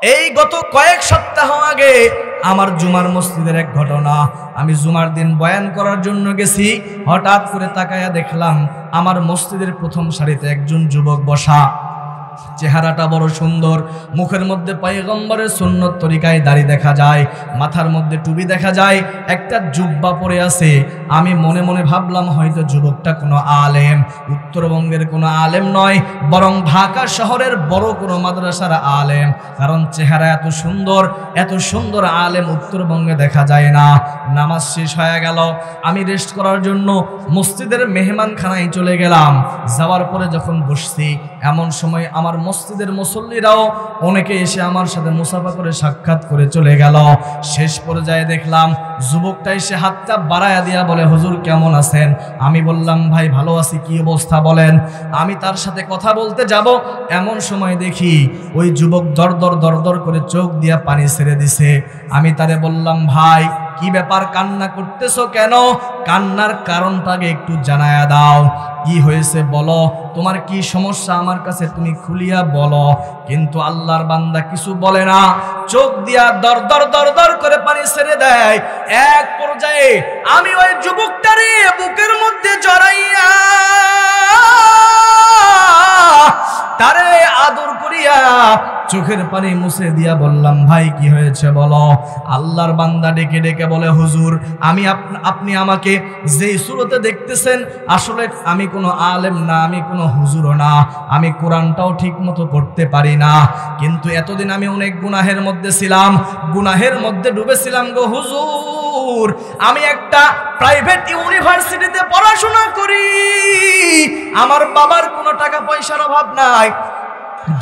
এই গত কয়েক সপ্তাহ আগে আমার জুমার মসজিদের এক ঘটনা। আমি জুমার দিন বয়ান করার জন্য গেছি, হঠাৎ করে তাকায়া দেখলাম আমার মসজিদের প্রথম সারিতে একজন যুবক বসা। চেহারাটা বড় সুন্দর, মুখের মধ্যে পয়গম্বরের সুন্নত তরিকায় দাড়ি দেখা যায়, মাথার মধ্যে টুপি দেখা যায়, একটা জুব্বা পরে আছে। আমি মনে মনে ভাবলাম হয়তো যুবকটা কোনো আলেম, উত্তরবঙ্গের কোনো আলেম নয়, বরং ঢাকা শহরের বড় কোনো মাদ্রাসার আলেম। কারণ চেহারা এত সুন্দর আলেম উত্তরবঙ্গে দেখা যায় না। নামাজ শেষ হয়ে গেল, আমি রেস্ট করার জন্য মসজিদের মেহমানখানায় চলে গেলাম। যাওয়ার পরে যখন বসছি, এমন সময় আমার মসজিদের মুসল্লিরাও অনেকে এসে আমার সাথে মুসাফা করে সাক্ষাৎ করে চলে গেল। শেষ পর্যায়ে দেখলাম যুবকটা এসে হাতটা বাড়ায়া দিয়া বলে, হুজুর কেমন আছেন? আমি বললাম, ভাই ভালো আছি, কি অবস্থা বলেন। আমি তার সাথে কথা বলতে যাব, এমন সময় দেখি ওই যুবক দর করে চোখ দিয়া পানি ছেড়ে দিছে। আমি তারে বললাম, ভাই কি ব্যাপার, কান্না করতেছো কেন? কান্নার কারণটাকে একটু জানায়া দাও, কি হয়েছে বলো, তোমার কি সমস্যা আমার কাছে তুমি খুলিয়া বলো। কিন্তু আল্লাহর বান্দা কিছু বলে না, চোখ দিয়া দর করে পানি ছেড়ে দেয়। এক পর্যায়ে আমি ওই যুবকটারে বুকের মধ্যে জড়াইয়া তারে আদর করিয়া চোখের পানি মুছে দিয়া বললাম, ভাই কি হয়েছে বলো। আল্লাহর বান্দা ডেকে ডেকে বলে, হুজুর আপনি আমাকে যেই সুরতে দেখতেছেন, আসলে আমি কোনো আলেম না, আমি কোনো হুজুরও না, আমি কোরআনটাও ঠিক মতো পড়তে পারি না। কিন্তু এতদিন আমি অনেক গুনাহের মধ্যে ছিলাম, গুনাহের মধ্যে ডুবেছিলাম গো হুজুর। আমি একটা প্রাইভেট ইউনিভার্সিটিতে পড়াশোনা করি, আমার বাবার কোনো টাকা পয়সার অভাব নাই,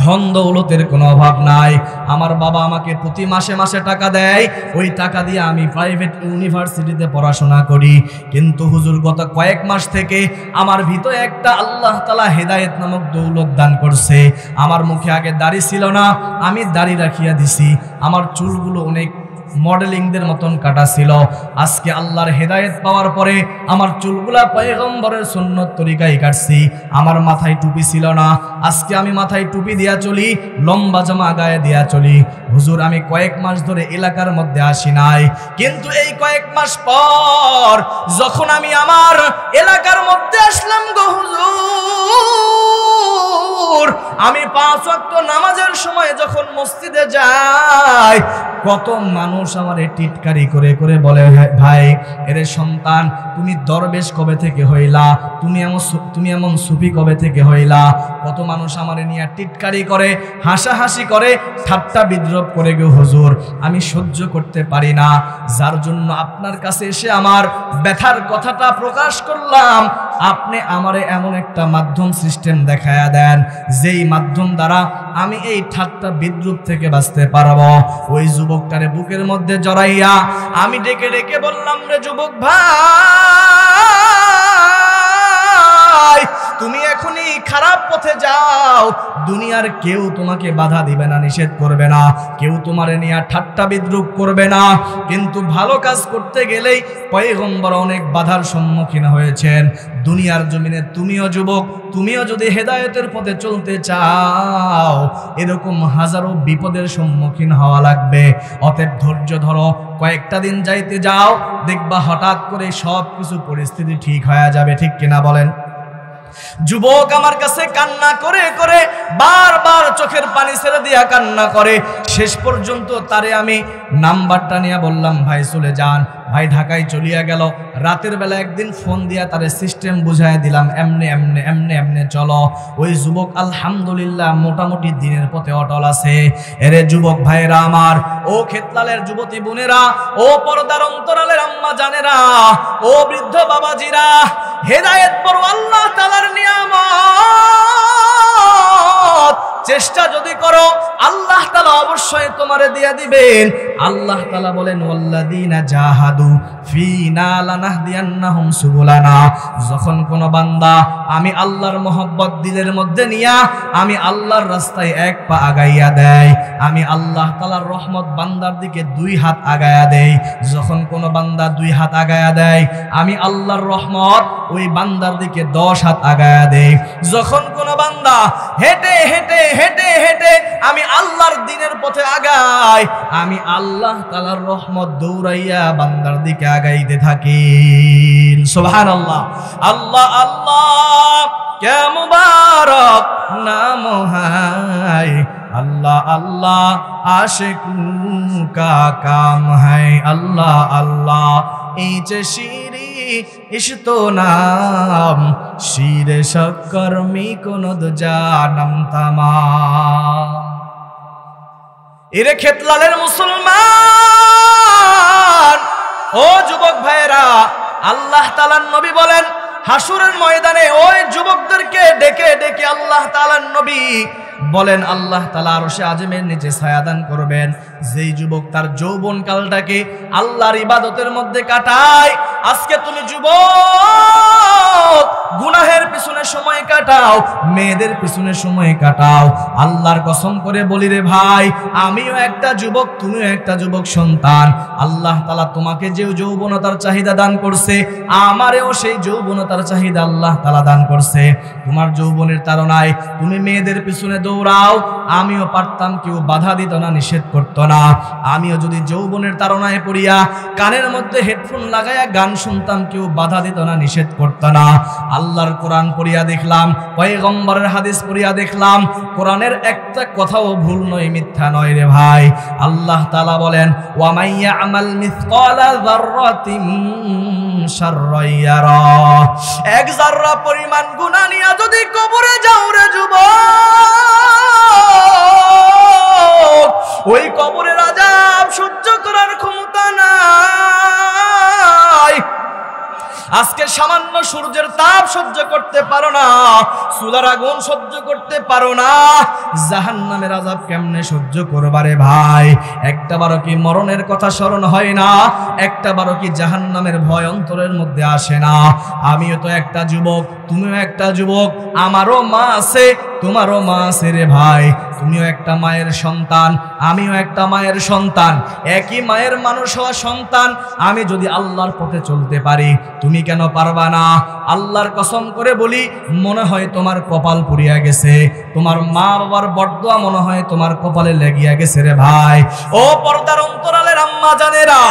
ধন দৌলতের কোনো অভাব নাই। আমার বাবা আমাকে প্রতি মাসে মাসে টাকা দেয়, ওই টাকা দিয়ে আমি প্রাইভেট ইউনিভার্সিটিতে পড়াশোনা করি। কিন্তু হুজুর গত কয়েক মাস থেকে আমার ভিতরে একটা আল্লাহ তাআলা হেদায়েত নামক দৌলত দান করছে। আমার মুখে আগে দাড়ি ছিল না, আমি দাড়ি রাখিয়া দিছি। আমার চুলগুলো অনেক মডেলিংদের মতন কাটা ছিল। আজকে আল্লাহর হেদায়েত পাওয়ার পরে আমার চুলগুলা পয়গম্বরের সুন্নত তরিকায় কাটছি। আমার মাথায় টুপি ছিল না, আজকে আমি মাথায় টুপি দিয়া চলি, লম্বা জামা গায়ে দিয়া চলি। হুজুর আমি কয়েক মাস ধরে এলাকার মধ্যে আসি নাই, কিন্তু এই কয়েক মাস পর যখন আমি আমার এলাকার মধ্যে আসলাম গো হুজুর, আমি 5 ওয়াক্ত নামাজের সময় যখন মসজিদে যাই, কত মানুষ আমারে টিটকারি করে করে বলে, ভাই এর সন্তান তুমি দরবেশ কবে থেকে হইলা, তুমি এমন সুফি কবে থেকে হইলা। কত মানুষ আমারে নিয়ে টিটকারি করে, হাসাহাসি করে, ঠাট্টা বিদ্রুপ করে গো হুজুর, আমি সহ্য করতে পারি না। যার জন্য আপনার কাছে এসে আমার ব্যথার কথাটা প্রকাশ করলাম। আপনি আমারে এমন একটা মাধ্যম সিস্টেম দেখায়া দেন, যেই মাধ্যম দ্বারা আমি এই ঠাট্টা বিদ্রুপ থেকে বাঁচতে পারবো। ওই যুবকটারে বুকের মধ্যে জড়াইয়া আমি ডেকে ডেকে বললাম, রে যুবক ভাই, তুমি এখনই খারাপ পথে যাও, দুনিয়ার কেউ তোমাকে বাধা দিবে না, নিষেধ করবে না, কেউ তোমারে নিয়ে ঠাট্টা বিদ্রুপ করবে না। কিন্তু ভালো কাজ করতে গেলেই পয়গম্বর অনেক বাধার সম্মুখীন হয়েছেন। দুনিয়ার জমিনে তুমিও যুবক, তুমিও যদি হেদায়েতের পথে চলতে চাও, এরকম হাজারো বিপদের সম্মুখীন হওয়া লাগবে। অতএব ধৈর্য ধরো, কয়েকটা দিন যাইতে যাও, দেখবা হঠাৎ করে সব কিছু পরিস্থিতি ঠিক হয়ে যাবে। ঠিক কিনা বলেন? যুবক আমার কাছে কান্না করে করে বারবার চোখের পানি ছেড়ে দিয়া কান্না করে। শেষ পর্যন্ত তারে আমি নাম্বারটা নিয়ে বললাম, ভাই চলে যান। ভাই ঢাকায় চলিয়া গেল। রাতের বেলা একদিন ফোন দিয়া তারে সিস্টেম বুঝাই দিলাম, এমনে এমনে এমনে এমনে চলো। ওই যুবক আলহামদুলিল্লাহ মোটামুটি দিনের পথে অটল আছে। এরে যুবক ভাইরা আমার, ও খেতলালের যুবতী বোনেরা, ও পর্দার অন্তরালের আম্মা জানেরা, ও বৃদ্ধ বাবাজিরা, হেদায়েত বড় আল্লাহ তাআলার নিয়ামত। চেষ্টা যদি করো, আল্লাহ তাআলা অবশ্যই তোমারে দিয়ে দিবেন। আল্লাহ তাআলা বলেন, ওয়াল্লাযীনা জাহাদু ফীনা লানাহদিয়ান্নাহুম সুবুলানা। যখন কোন বান্দা আমি আল্লাহর মহব্বত দিলের মধ্যে নিয়া আমি আল্লাহর রাস্তায় এক পা আগাইয়া দেয়, আমি আল্লাহ তাআলার রহমত বান্দার দিকে 2 হাত আগায়া দেই। যখন কোন বান্দা 2 হাত আগায়া দেয়, আমি আল্লাহর রহমত ওই বান্দার দিকে 10 হাত আগায়া দেই। যখন কোন বান্দা হেঁটে হেঁটে হেঁটে হেঁটে আমি আল্লাহর দ্বীনের পথে আগাই, আমি আল্লাহ তাআলার রহমত দৌড়াইয়া বান্দার দিকে আগাইতে থাকি। সুবহানাল্লাহ। আল্লাহ আল্লাহ क्या मुबारक नाम है, अल्लाह अल्लाह आशिकों का काम है, अल्लाह अल्लाह इच शीरी इश्तो नाम शीर शक्कर मी कुनुद जानम तमाम। इरे खेतलालेर मुसलमान ओ जुबक भाईरा, আল্লাহ তাআলার নবী বলেন হাসরের ময়দানে ওই যুবকদেরকে ডেকে ডেকে আল্লাহ তাআলার নবী বলেন আল্লাহ তাআলা আরশে আযমের নিচে ছায়া দান করবেন। যেই যুবক তার যৌবন কালটাকে আল্লাহর ইবাদতের মধ্যে কাটায়। আজকে তুমি যুবক গুনাহের পিছনে সময় কাটাও, মেয়েদের পিছনে সময় কাটাও, আল্লাহর কসম করে বলি রে ভাই, আমিও একটা যুবক, তুমিও একটা যুবক সন্তান। আল্লাহ তাআলা তোমাকে যে যৌবনতার চাহিদা দান করছে, আমারেও সেই যৌবনতার চাহিদা আল্লাহ তাআলা দান করছে। তোমার যৌবনের তাড়নায় তুমি মেয়েদের পিছনে দৌড়াও, আমিও পারতাম, কেউ বাধা দিত না, নিষেধ করতো না। আমিও যদি যৌবনের তাড়নায় পড়িয়া কানের মধ্যে হেডফোন লাগাইয়া গান শুনতাম, কেউ বাধা দিত না, নিষেধ করতো না। আল্লাহর কোরআন পড়িয়া দেখলাম, পয়গম্বরের হাদিস পড়িয়া দেখলাম, কোরআনের একটা কথাও ভুল নয়, মিথ্যা নয় রে ভাই। আল্লাহ তাআলা বলেন ওয়া মাইয়া আমাল মিসকালা যাররাতিন শাররান ইয়ারা, এক যাররা পরিমাণ গুনাহ নিয়া যদি কবরে যাও রে যুবক, ওই কবরের আযাব সহ্য করার ক্ষমতা নাই। আজকে সামান্য সূর্যের তাপ সহ্য করতে পারো না, চুলার আগুন সহ্য করতে পারো না, জাহান্নামের আযাব কেমনে সহ্য করবারে ভাই? একটাবারও কি মরণের কথা স্মরণ হয় না? একটাবারও কি জাহান্নামের ভয় অন্তরের মধ্যে আসে না? আমিও তো একটা যুবক, তুমিও একটা যুবক, আমারও মা আছে, তোমারও মা আছে রে ভাই। তুমিও একটা মায়ের সন্তান, আমিও একটা মায়ের সন্তান, একই মায়ের মানুষ হওয়া সন্তান। আমি যদি আল্লাহর পথে চলতে পারি, তুমি কেন পারবা না? আল্লাহর কসম করে বলি, মনে হয় তোমার কপাল পুড়িয়া গেছে, তোমার মা বাবার বরদোয়া মনে হয় তোমার কপালে লেগিয়া গেছে রে ভাই। ও পর্দার অন্তরালের আম্মা জানেরা,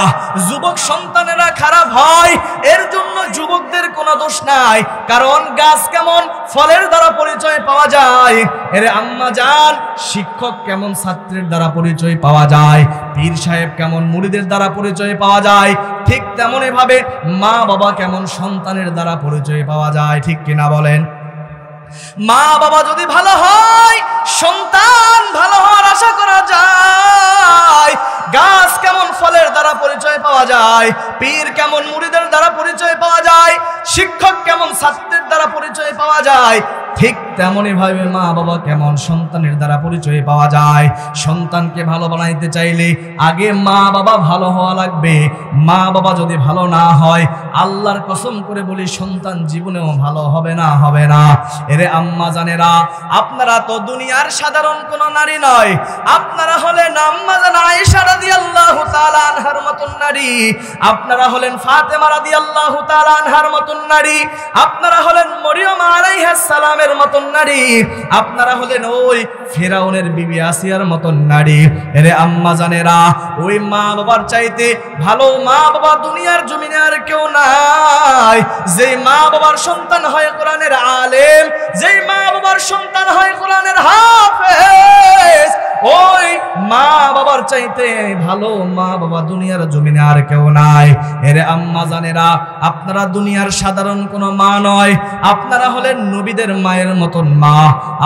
যুবক সন্তানেরা খারাপ হয়, এর জন্য যুবকদের কোনো দোষ নাই। কারণ গাছ কেমন ফলের দ্বারা পরিচয় পাওয়া যায়, এর আম্মা জান, শিক্ষক কেমন ছাত্রের দ্বারা পরিচয় পাওয়া যায়, পীর সাহেব কেমন মুরিদের দ্বারা পরিচয় পাওয়া যায়, ঠিক তেমনই ভাবে মা বাবা কেমন সন্তানের দ্বারা পরিচয় পাওয়া যায়। ঠিক কিনা বলেন? মা বাবা যদি ভালো হয়, সন্তান ভালো হওয়ার আশা করা যায়। গাছ কেমন ফলের দ্বারা পরিচয় পাওয়া যায়, পীর কেমন মুরিদের দ্বারা পরিচয় পাওয়া যায়, শিক্ষক কেমন ছাত্রের দ্বারা পরিচয় পাওয়া যায়, ঠিক তেমনই ভাবে মা বাবা কেমন সন্তানের দ্বারা পরিচয় পাওয়া যায়। সন্তানকে ভালো বানাইতে চাইলে আগে মা বাবা ভালো হওয়া লাগবে। মা বাবা যদি ভালো না হয়, আল্লাহর কসম করে বলি, সন্তান জীবনেও ভালো হবে না, হবে না। এরে আম্মা জানেরা, আপনারা তো দুনিয়ার সাধারণ কোন নারী নয়, আপনারা হলেন আম্মা জান আয়েশা রাদিয়াল্লাহু তাআলা আনহার মতন নারী, আপনারা হলেন ফাতেমা রাদিয়াল্লাহু তাআলা আনহার মতন নারী, আপনারা হলেন মরিয়ম আলাইহিস সালামের মতন নারী, আপনারা হলেন ওই ফিরাউনের বিবি আসিয়ার মতন নারী। এরে আম্মা জানেরা, ওই মা বাবার চাইতে ভালো মা বাবা দুনিয়ার জমিনে আর কেউ নাই। যেই মা বাবার সন্তান হয় কোরআনের আলেম, যেই মা বাবার সন্তান হয় কোরআনের হাফেজ, ওই মা বাবার চাইতে ভালো মা বাবা দুনিয়ার জমিনে আর কেউ নাই। এরে আম্মা জানেরা, আপনারা দুনিয়ার সাধারণ কোনো মা নয়, আপনারা হলেন নবীদের মায়ের মতন মা,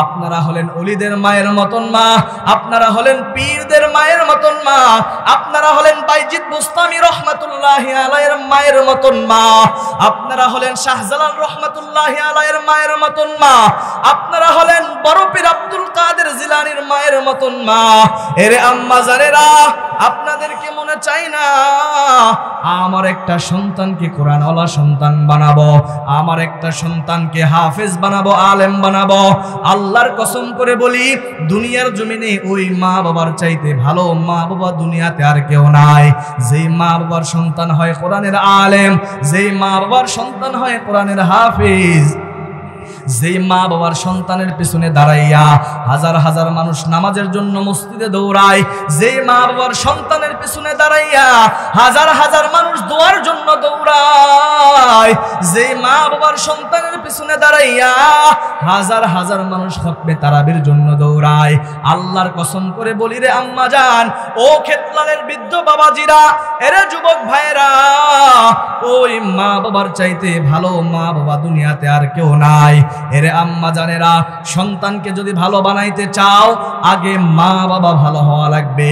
আপনারা হলেন ওলিদের মায়ের মতন মা, আপনারা হলেন পীরদের মায়ের মতন মা, আপনারা হলেন বাইজিদ বুস্তামি রহমাতুল্লাহি আলাইহির মায়ের মতন মা, আপনারা হলেন শাহজালাল রহমাতুল্লাহি আলাইহির মায়ের মতন মা, আপনারা হলেন বড় পীর আব্দুল কাদের জিলানীর মায়ের মতন মা। এরে আম্মা জানেরা, আপনাদেরকে মনে চাই না আমার একটা সন্তানকে কোরআনওয়ালা সন্তান বানাবো, আমার একটা সন্তানকে হাফেজ বানাবো, আলেম বানাবো। আল্লাহর কসম করে বলি, দুনিয়ার জমিনে ওই মা বাবার চাইতে ভালো মা বাবা দুনিয়াতে আর কেউ নাই। যেই মা বাবার সন্তান হয় কোরআনের আলেম, যেই মা বাবার সন্তান হয় কোরআনের হাফেজ, যেই মা বাবার সন্তানের পিছনে দাঁড়াইয়া হাজার হাজার মানুষ নামাজের জন্য মসজিদে দৌড়ায়, যেই মা বাবার সন্তানের পিছনে দাঁড়াইয়া হাজার হাজার মানুষ দোয়ার জন্য দৌড়ায়, যেই মা বাবার সন্তানের পিছনে দাঁড়াইয়া হাজার হাজার মানুষ খতমে তারাবির জন্য দৌড়ায়, আল্লাহর কসম করে বলি রে আম্মা জান, ও খেতলালের বৃদ্ধ বাবাজিরা, এরে যুবক ভাইরা, ওই মা বাবার চাইতে ভালো মা বাবা দুনিয়াতে আর কেউ নাই। এরে আম্মা জানেরা, সন্তানকে যদি ভালো বানাইতে চাও, আগে মা বাবা ভালো হওয়া লাগবে।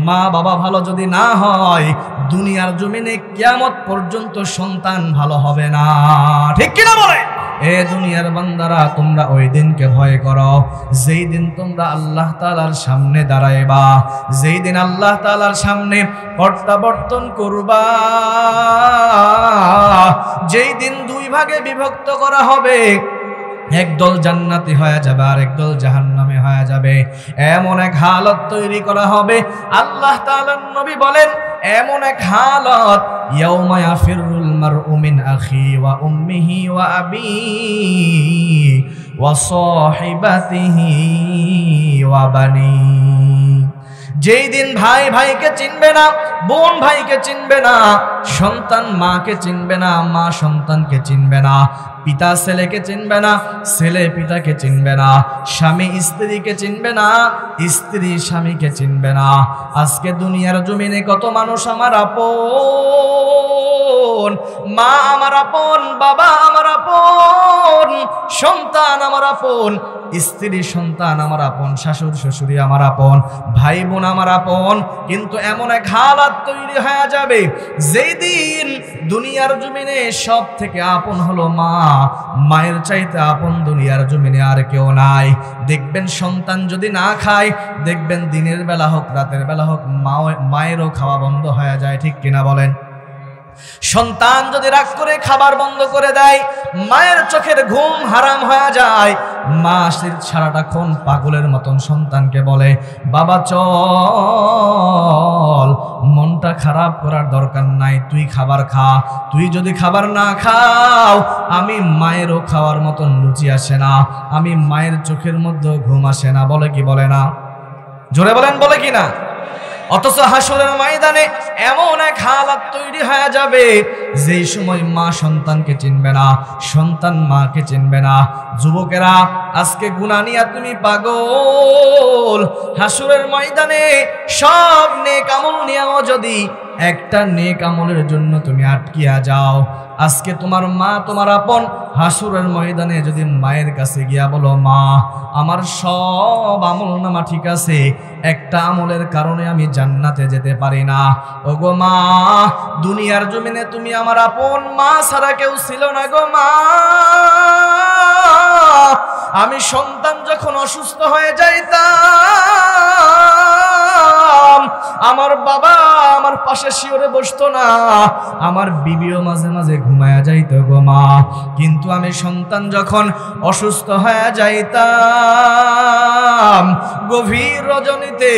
মা বাবা ভালো যদি না হয়, দুনিয়ার জমিনে কিয়ামত পর্যন্ত সন্তান ভালো হবে না। ঠিক কিনা বলে? এ দুনিয়ার বান্দারা, তোমরা ওই দিনকে ভয় করো যেই দিন তোমরা আল্লাহ তাআলার সামনে দাঁড়াইবা, যেই দিন আল্লাহ তাআলার সামনে প্রত্যাবর্তন করবা, যেই দিন দুই ভাগে বিভক্ত করা হবে, একদল জান্নাতি হয়ে যাবে আর একদল জাহান্নামে হয়ে যাবে। এমন এক হালত তৈরি করা হবে, আল্লাহ তাআলার নবী বলেন এমন এক হালত, ইয়াউমা ইয়াফিরুল মারউ মিন আখি ওয়া উম্মিহি ওয়া আবিহি ওয়া সাহিবাতিহি ওয়া বানি। যেই দিন ভাই ভাইকে চিনবে না, বোন ভাইকে চিনবে না, সন্তান মাকে চিনবে না, মা সন্তানকে চিনবে না, পিতা ছেলেকে চিনবে না, ছেলে পিতাকে চিনবে না, স্বামী স্ত্রীকে চিনবে না, স্ত্রী স্বামীকে চিনবে না। আজকে দুনিয়ার জমিনে কত মানুষ আমার আপন, মা আমার আপন, বাবা আমার আপন, সন্তান আমার আপন, স্ত্রী সন্তান আমার আপন, শাশুড় শ্বশুরি আমার আপন, ভাই বোন আমার আপন। কিন্তু এমন এক হালাত তৈরি হয়ে যাবে, যেই দিন দুনিয়ার জমিনে সব থেকে আপন হলো মা, মায়ের চাইতে আপন দুনিয়ার জমিনে আর কেউ নাই। দেখবেন সন্তান যদি না খায়, দেখবেন দিনের বেলা হোক রাতের বেলা হোক মায়েরও খাওয়া বন্ধ হয়ে যায়। ঠিক কিনা বলেন? সন্তান যদি রাগ করে খাবার বন্ধ করে দেয়, মায়ের চোখের ঘুম হারাম হয়ে যায়। মা সারাটাক্ষণ পাগলের মতন সন্তানকে বলে, বাবা চল, মনটা খারাপ করার দরকার নাই, তুই খাবার খা, তুই যদি খাবার না খাও আমি মায়েরও খাওয়ার মতন রুচি আসে না, আমি মায়ের চোখের মধ্যে ঘুম আসে না। বলে কি বলে না? জোরে বলেন, বলে কি না? অথচ হাসরের ময়দানে এমন এক হালাত তৈরি হয়ে যাবে, যেই সময় মা সন্তানকে চিনবে না, সন্তান মাকে চিনবে না। যুবকেরা, আজকে গুনাহ নিয়া তুমি পাগল, হাসরের ময়দানে সব নেক আমল নিয়েও যদি একটা নেক আমলের জন্য তুমি আটকিয়া যাও, আজকে তোমার মা তোমার আপন, হাসরের ময়দানে যদি মায়ের কাছে গিয়া বলো, মা আমার সব আমল নামা ঠিক আছে, একটা আমলের কারণে আমি জান্নাতে যেতে পারি না। ওগো মা, দুনিয়ার জমিনে তুমি আমার আপন, মা ছাড়া কেউ ছিল না গো মা। আমি সন্তান যখন অসুস্থ হয়ে যাইতাম, আমার বাবা আমার পাশে শিওরে বসতো না, আমার বিবিও মাঝে মাঝে ঘুমায়া যাইতো গো মা। কিন্তু আমি সন্তান যখন অসুস্থ হয়ে যাইতাম, গভীর রজনীতে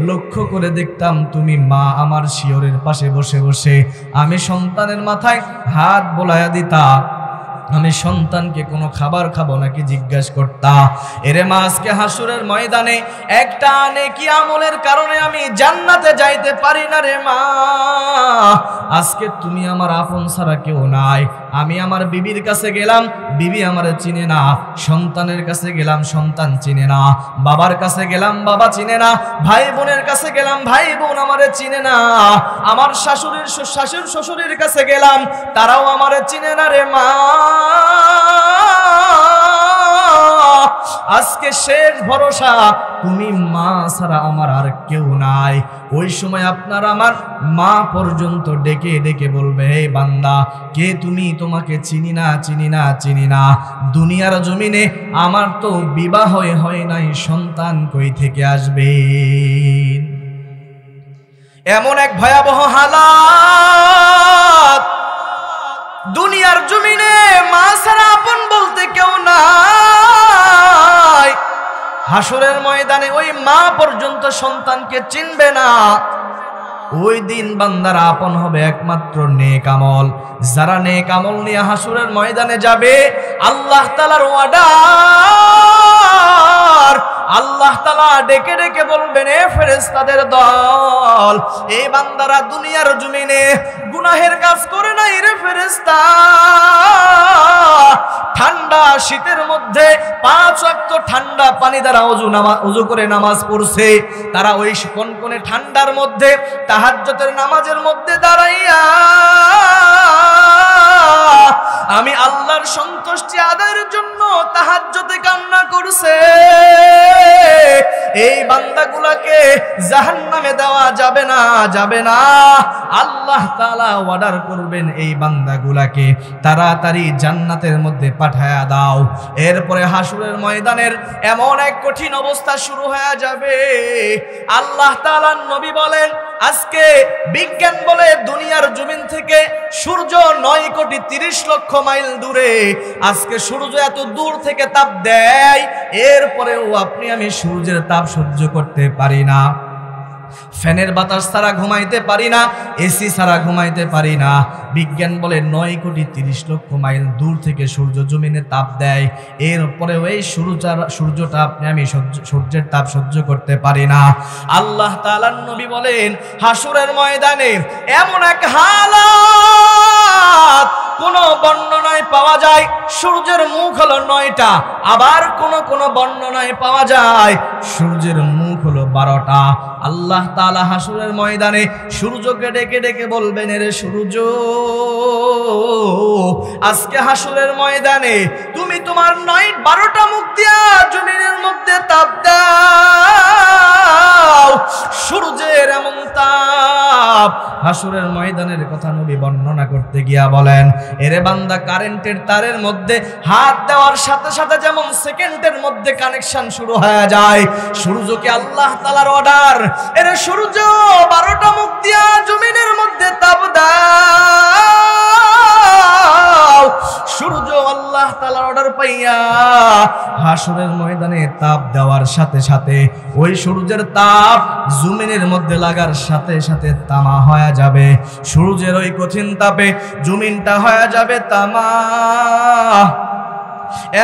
লক্ষ্য করে দেখতাম তুমি মা আমার শিওরের পাশে বসে বসে আমি সন্তানের মাথায় হাত বোলায়া দিতা। আমি সন্তানকে কোনো খাবার খাবো নাকি জিজ্ঞাসা করতা। এরে মা, আজকে হাসরের ময়দানে একটা নেকি আমলের কারণে আমি জান্নাতে যাইতে পারি না রে মা। আজকে তুমি আমার আপন ছাড়া কেউ নাই। আমি আমার বিবির কাছে গেলাম, বিবি আমারে চিনে না, সন্তানের কাছে গেলাম, সন্তান চিনে না, বাবার কাছে গেলাম, বাবা চিনে না, ভাই বোনের কাছে গেলাম, ভাই বোন আমারে চিনে না, আমার শাশুড় শ্বশুরের কাছে গেলাম, তারাও আমারে চিনে না রে মা। আজকে শেষ ভরসা তুমি, মা ছাড়া আমার আর কেউ নাই। ওই সময় আপনার আমার মা পর্যন্ত ডেকে ডেকে বলবে, হে বান্দা, কে তুমি? তোমাকে চিনি না, চিনি না, চিনি না। দুনিয়ার জমিনে আমার তো বিবাহ হয় নাই, সন্তান কই থেকে আসবে? এমন এক ভয়াবহ হালাত, দুনিয়ার জমিনে মা ছাড়া আপন বলতে কেউ নাই। হাসরের ময়দানে ওই মা পর্যন্ত সন্তানকে চিনবে না। ওই দিন বান্দারা আপন হবে একমাত্র নেক আমল। যারা নেক আমল নিয়ে হাসরের ময়দানে যাবে, আল্লাহ তাআলার অর্ডার, আল্লাহ তাআলা ডেকে ডেকে বলবেন, এ ফেরেশতাদের দল, এই বান্দারা দুনিয়ার জমিনে গুনাহের কাজ করে নাই রে ফেরেশতা, ঠান্ডা শীতের মধ্যে 5 ওয়াক্ত ঠান্ডা পানি দ্বারা ওযু করে নামাজ পড়ছে, তারা ওই কনকনে ঠান্ডার মধ্যে তাহাজ্জুদের নামাজের মধ্যে দাঁড়াইয়া আমি আল্লাহর সন্তুষ্টি আদায়ের জন্য তাহাজ্জুদে কান্না করছে। এই বান্দাগুলাকে জাহান্নামে দেওয়া যাবে না, যাবে না। আল্লাহ তাআলা অর্ডার করবেন, এই বান্দাগুলাকে তাড়াতাড়ি জান্নাতের মধ্যে পাঠায়া দাও। এরপরে হাসরের ময়দানের এমন এক কঠিন অবস্থা শুরু হয়ে যাবে। আল্লাহ তাআলার নবী বলেন, আজকে বিজ্ঞান বলে দুনিয়ার জমিন থেকে সূর্য 9,30,00,000 মাইল দূরে। আজকে সূর্য এত দূর থেকে তাপ দেয়, এরপরেও আপনি আমি সূর্যের তাপ সহ্য করতে পারি না। ফ্যানের বাতাস ছাড়া ঘুমাইতে পারি না, এসি ছাড়া ঘুমাইতে পারি না। বিজ্ঞান বলে 9,30,00,000 মাইল দূর থেকে সূর্য জমিনে তাপ দেয়, এরপরে ওই সূর্যটা আপনি আমি সূর্যের তাপ সহ্য করতে পারি না। আল্লাহ তাআলার নবী বলেন, হাসরের ময়দানে এমন এক হালাত কোন বর্ণনায় পাওয়া যায় সূর্যের মুখ হলো 9টা, আবার কোন বর্ণনায় পাওয়া যায় সূর্যের মুখ হলো 12টা। আল্লাহ তাআলা হাসরের ময়দানে সূর্যকে ডেকে ডেকে বলবেন, রে সূর্য, আজকে হাসরের ময়দানে তুমি তোমার 12টা মুখ দিয়া জমিনের মধ্যে তাপ দাও। সূর্যের এমন তাপ, হাসরের ময়দানের কথা নবী বর্ণনা করতে গিয়া বলেন, এরে বান্দা, কারেন্টের তারের মধ্যে হাত দেওয়ার সাথে সাথে যেমন সেকেন্ডের মধ্যে কানেকশন শুরু হয়ে যায়, সূর্যকে আল্লাহ তাআলার অর্ডার, এরে সূর্য 12টা মুখ দিয়া জমিনের মধ্যে তাপ দাও। সূর্য আল্লাহ তাআলার অর্ডার পাইয়া হাসরের ময়দানে তাপ দেওয়ার সাথে সাথে ওই সূর্যের তাপ জমিনের মধ্যে লাগার সাথে সাথে তামা হয়ে যাবে। সূর্যের ওই কঠিন তাপে জমিনটা হয়ে যাবে তামা।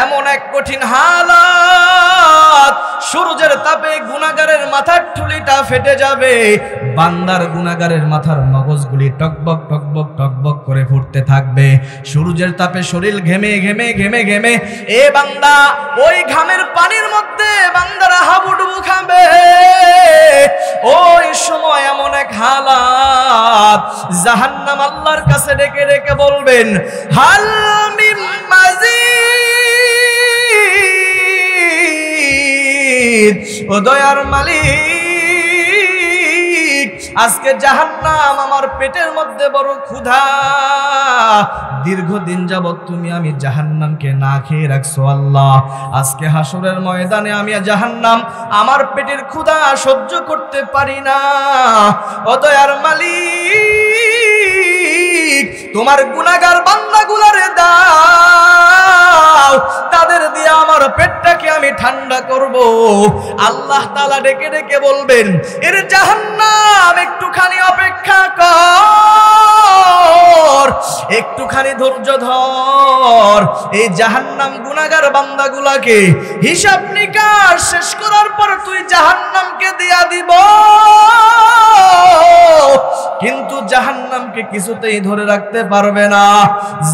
এমন এক কঠিন হালাত, সূর্যের তাপে গুনাহগারের মাথার ঠুলিটা ফেটে যাবে, বান্দার গুনাহগারের মাথার মগজগুলি টকবক টকবক টকবক করে ফুটতে থাকবে। সূর্যের তাপে শরীর ঘেমে ঘেমে ঘেমে ঘেমে এ বান্দা ওই ঘামের পানির মধ্যে বান্দারা হাবুডুবু খাবে। ওই সময় এমন এক হালাত, জাহান্নাম আল্লাহর কাছে ডেকে ডেকে বলবেন, হাল মিন মাজিদ, ও দয়ার মালিক, আজকে জাহান্নাম আমার পেটের মধ্যে বড় ক্ষুধা, দীর্ঘদিন যাবত তুমি আমি জাহান্নামকে না খেয়ে রাখছো আল্লাহ। আজকে হাসরের ময়দানে আমি জাহান্নাম আমার পেটের ক্ষুধা সহ্য করতে পারি না। ও দয়ার মালিক, তোমার গুনাহগার বান্দাগুলারে দাও, তাদের দিয়ে আমার পেটটাকে আমি ঠান্ডা করব। আল্লাহ তাআলা ডেকে ডেকে বলবেন, এর জাহান্নাম একটুখানি অপেক্ষা কর, একটুখানি ধৈর্য ধর। এই জাহান্নাম গুনাহগার বান্দাগুলাকে হিসাব নিকাশ শেষ করার পর তুই জাহান্নামকে দিয়া দিব। কিন্তু জাহান্নামকে কিছুতেই ধরে রাখতে পারবে না।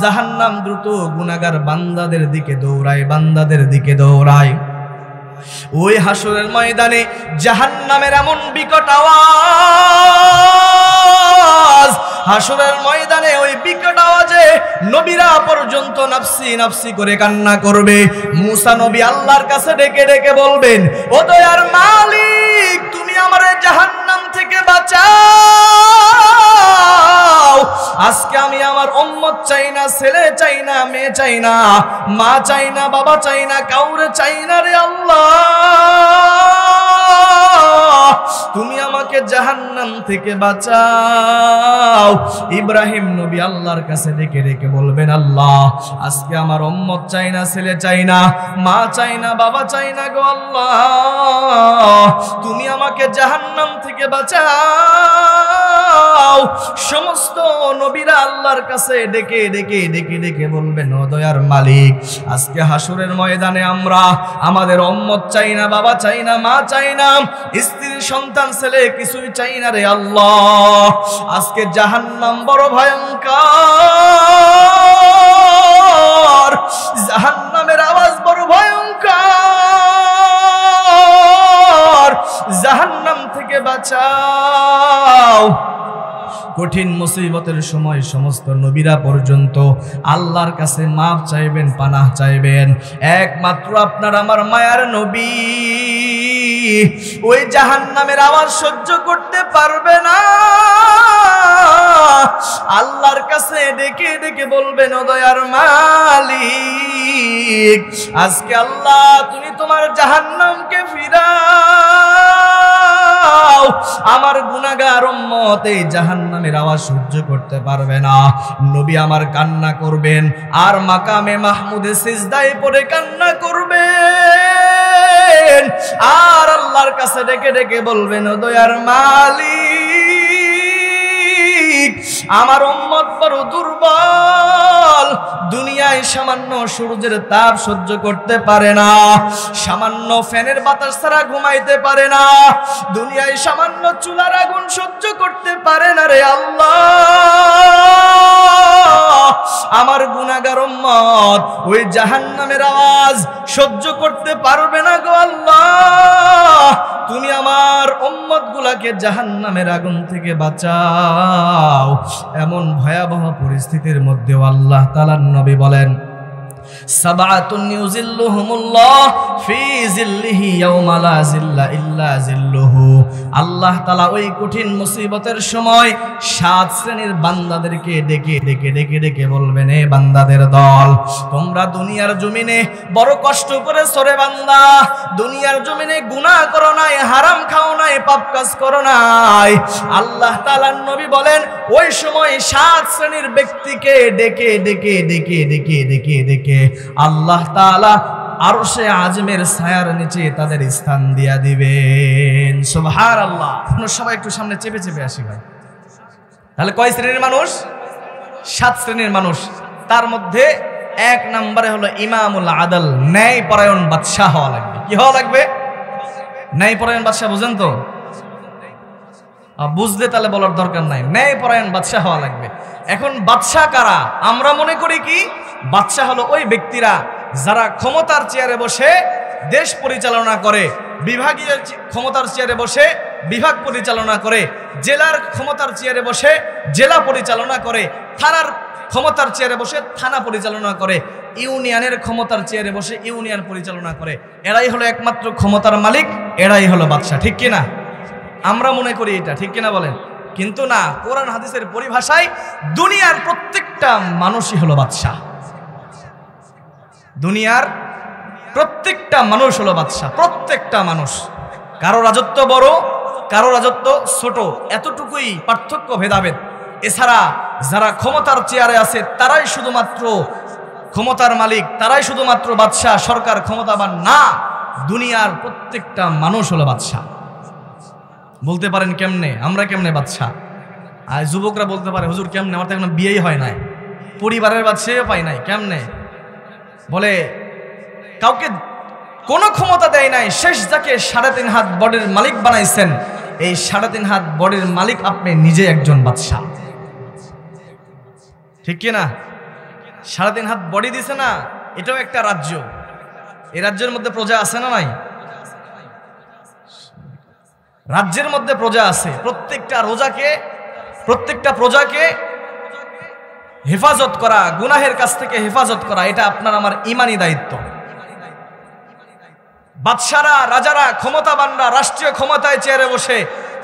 জাহান্নাম দ্রুত গুনাহগার বান্দাদের দিকে দৌড়ায়, বান্দাদের দিকে দৌড়ায়। ওই হাসরের ময়দানে জাহান্নামের এমন বিকট আওয়াজ, হাসরের ময়দানে ওই বিকট আওয়াজে নবীরা পর্যন্ত নাফসি নাফসি করে কান্না করবে। মুসা নবী আল্লাহর কাছে ডেকে ডেকে বলবেন, ও দয়ার মালিক, তুমি আমারে জাহান্নাম থেকে বাঁচাও। আজকে আমি আমার উম্মত চাই না, ছেলে চাই না, মেয়ে চাই না, মা চাই না, বাবা চাই না, কাউরে চাই না রে আল্লাহ, তুমি আমাকে জাহান্নাম থেকে বাঁচাও। ইব্রাহিম নবী আল্লাহর কাছে ডেকে ডেকে বলবেন, আল্লাহ, আজকে আমার উম্মত চাই না, ছেলে চাই না, মা চাই না, বাবা চাই না গো আল্লাহ, তুমি আমাকে জাহান্নাম থেকে বাঁচাও। সমস্ত নবীরা আল্লাহর কাছে ডেকে ডেকে ডেকে ডেকে বলবেন, ও দয়ার মালিক, আজকে হাসরের ময়দানে আমরা আমাদের উম্মত চাই না, বাবা চাই না, মা চাই না, স্ত্রী সন্তান ছেলে কিছুই চাই না রে আল্লাহ। আজকে জাহান্নাম বড় ভয়ঙ্কর, জাহান্নামের আওয়াজ বড় ভয়ঙ্কর, জাহান্নাম থেকে বাঁচাও। কঠিন মুসিবতের সময় সমস্ত নবীরা পর্যন্ত আল্লাহর কাছে মাফ চাইবেন, পানাহ চাইবেন। একমাত্র আপনার আমার মায়ার নবী ওই জাহান্নামের আওয়াজ সহ্য করতে পারবে না। আল্লাহর কাছে ডেকে ডেকে বলবেন, ও দয়ার মালিক, আজকে আল্লাহ তুমি তোমার জাহান্নামকে ফিরাও। আমার গুনাহগার উম্মত এই জাহান্নামের আওয়াজ সহ্য করতে পারবে না। নবী আমার কান্না করবেন, আর মাকামে মাহমুদে সিজদায় পড়ে কান্না করবেন, আর আল্লাহর কাছে ডেকে ডেকে বলবেন, ও দয়ার মালিক, আমার উম্মত বড় দুর্বল, দুনিয়ায় সামান্য সূর্যের তাপ সহ্য করতে পারে না, সামান্য ফ্যানের বাতাস ছাড়া ঘুমাইতে পারে না, দুনিয়ায় সামান্য চুলার আগুন সহ্য করতে পারে না রে আল্লাহ। আমার গুনাহগার উম্মত ওই জাহান্নামের আওয়াজ সহ্য করতে পারবে না গো আল্লাহ, তুমি আমার উম্মত গুলাকে জাহান্নামের আগুন থেকে বাঁচাও। এমন ভয়াবহ পরিস্থিতির মধ্যেও আল্লাহ তাআলার নবী বলেন, সাবাতুন ইউজিল্লুহুমুল্লাহ ফি জিল্লিহি ইয়াওমা লা জিল্লা ইল্লা জিল্লুহু। আল্লাহ তাআলা ওই কঠিন মুসিবতের সময় 7 শ্রেণীর বান্দাদেরকে ডেকে ডেকে ডেকে ডেকে বলবেন, এ বান্দাদের দল, তোমরা দুনিয়ার জমিনে বড় কষ্ট করেছো রে বান্দা, দুনিয়ার জমিনে গুনাহ করো নাই, হারাম খাও নাই, পাপ কাজ করো নাই। আল্লাহ তাআলার নবী বলেন, ওই সময় 7 শ্রেণীর ব্যক্তিকে ডেকে ডেকে ডেকে ডেকে ডেকে ডেকে আল্লাহ তাআলা আরশে আজমের ছায়ার নিচে তাদের স্থান দিয়া দিবেন। সুবহানাল্লাহ। সবাই একটু সামনে চেপে চেপে আসি ভাই। তাহলে কয় শ্রেণীর মানুষ? 7 শ্রেণীর মানুষ। তার মধ্যে 1 নম্বরে হলো ইমামুল আদল, ন্যায়পরায়ণ বাদশা হওয়া লাগবে। কি হওয়া লাগবে? ন্যায়পরায়ণ বাদশা। বুঝেন তো? বুঝলে তাহলে বলার দরকার নাই, ন্যায়পরায়ণ বাদশা হওয়া লাগবে। এখন বাদশা কারা? আমরা মনে করি কি বাদশা হলো ওই ব্যক্তিরা যারা ক্ষমতার চেয়ারে বসে দেশ পরিচালনা করে, বিভাগীয় ক্ষমতার চেয়ারে বসে বিভাগ পরিচালনা করে, জেলার ক্ষমতার চেয়ারে বসে জেলা পরিচালনা করে, থানার ক্ষমতার চেয়ারে বসে থানা পরিচালনা করে, ইউনিয়নের ক্ষমতার চেয়ারে বসে ইউনিয়ন পরিচালনা করে। এরাই হলো একমাত্র ক্ষমতার মালিক, এরাই হলো বাদশা। ঠিক কিনা? আমরা মনে করি এটা, ঠিক কিনা বলেন? কিন্তু না, কোরআন হাদিসের পরিভাষায় দুনিয়ার প্রত্যেকটা মানুষই হলো বাদশা। দুনিয়ার প্রত্যেকটা মানুষ হলো বাদশা, প্রত্যেকটা মানুষ। কারো রাজত্ব বড়, কারো রাজত্ব ছোট, এতটুকুই পার্থক্য, ভেদাভেদ। এছাড়া যারা ক্ষমতার চেয়ারে আছে তারাই শুধুমাত্র ক্ষমতার মালিক, তারাই শুধুমাত্র বাদশা, সরকার ক্ষমতাবান না। দুনিয়ার প্রত্যেকটা মানুষ হলো বাদশা। বলতে পারেন কেমনে? আমরা কেমনে বাদশা? আর যুবকরা বলতে পারে, হুজুর কেমনে? আমার তো এখন বিয়েই হয় নাই, পরিবারের বাদশাও পাই নাই, কেমনে? বলে কাউকে কোনো ক্ষমতা দেয় নাই, শেষ যাকে 3.5 হাত বডির মালিক বানাইছেন, এই 3.5 হাত বডির মালিক আপনি নিজে একজন বাদশা। ঠিক কিনা? 3.5 হাত বডি দিছে না, এটাও একটা রাজ্য। এই রাজ্যের মধ্যে প্রজা আছে না নাই? রাজ্যের মধ্যে প্রজা আছে। প্রত্যেকটা প্রজাকে হেফাজত করা, গুনাহের কাছ থেকে হেফাজত করা, এটা আপনার আমার ঈমানি দায়িত্ব। বাদশারা, রাজারা, ক্ষমতাবানরা রাষ্ট্রীয় ক্ষমতায় চেয়ারে বসে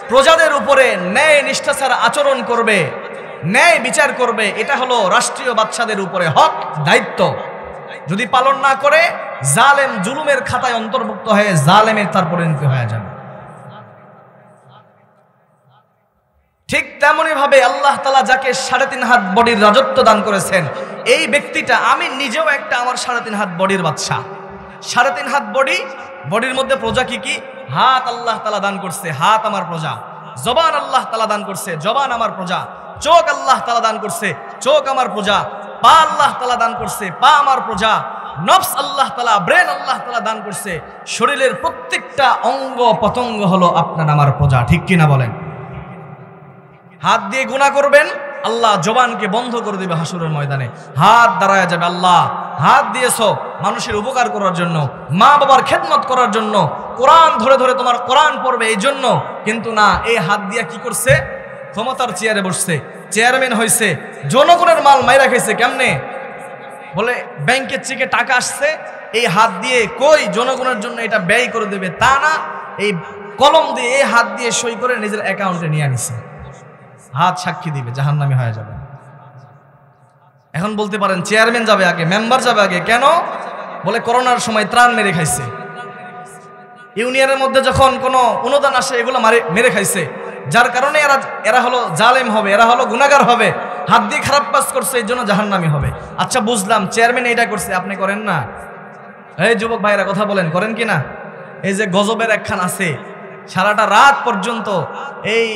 প্রজাদের উপরে ন্যায় নিষ্ঠার আচরণ করবে, ন্যায় বিচার করবে, এটা হলো রাষ্ট্রীয় বাদশাদের উপরে হক, দায়িত্ব। যদি পালন না করে জালেম, জুলুমের খাতায় অন্তর্ভুক্ত হয়ে জালেমের তার পরিণতি হয়ে যাবে। ঠিক তেমনি ভাবে আল্লাহ তাআলা যাকে 3.5 হাত বডির রাজত্ব দান করেছেন, এই ব্যক্তিটা, আমি নিজেও একটা আমার 3.5 হাত বডির বাদশা। 3.5 হাত বডির মধ্যে প্রজা কি কি? হাত আল্লাহ তাআলা দান করছে, হাত আমার প্রজা। জবান আল্লাহ তাআলা দান করছে, জবান আমার প্রজা। চোখ আল্লাহ তাআলা দান করছে, চোখ আমার প্রজা। পা আল্লাহ তাআলা দান করছে, পা আমার প্রজা। নফস আল্লাহ তাআলা, ব্রেন আল্লাহ তাআলা দান করছে। শরীরের প্রত্যেকটা অঙ্গ পতঙ্গ হলো আপনার আমার প্রজা, ঠিক কিনা বলেন? হাত দিয়ে গুনাহ করবেন, আল্লাহ জবানকে বন্ধ করে দিবে হাসরের ময়দানে। হাত দাঁড়ায় যাবে, আল্লাহ হাত দিয়েছো মানুষের উপকার করার জন্য, মা বাবার খেদমত করার জন্য, কোরআন ধরে ধরে তোমার কোরআন পড়বে এই জন্য, কিন্তু না, এই হাত দিয়া কি করছে? ক্ষমতার চেয়ারে বসছে, চেয়ারম্যান হয়েছে, জনগণের মাল মাইরা খাইছে। কেমনে? বলে ব্যাংকের চেকে টাকা আসছে, এই হাত দিয়ে কই জনগণের জন্য এটা ব্যয় করে দেবে, তা না, এই কলম দিয়ে এই হাত দিয়ে সই করে নিজের অ্যাকাউন্টে নিয়ে আনিছে। হাত সাক্ষী দিবে, জাহান্নামী হয়ে যাবে। এখন বলতে পারেন চেয়ারম্যান যাবে আগে, মেম্বার যাবে আগে, কেন? বলে করোনার সময় ত্রাণ মেরে খাইছে, ইউনিয়নের মধ্যে যখন কোনো অনুদান আসে এগুলো মেরে খাইছে, যার কারণে এরা হলো জালেম হবে, এরা হলো গুনাহগার হবে, হাত দিয়ে খারাপ কাজ করছে, এই জন্য জাহান্নামী হবে। আচ্ছা বুঝলাম, চেয়ারম্যান এইটা করছে, আপনি করেন না? এই যুবক ভাইরা কথা বলেন, করেন কি না? এই যে গজবের একখান আছে, সারাটা রাত পর্যন্ত এই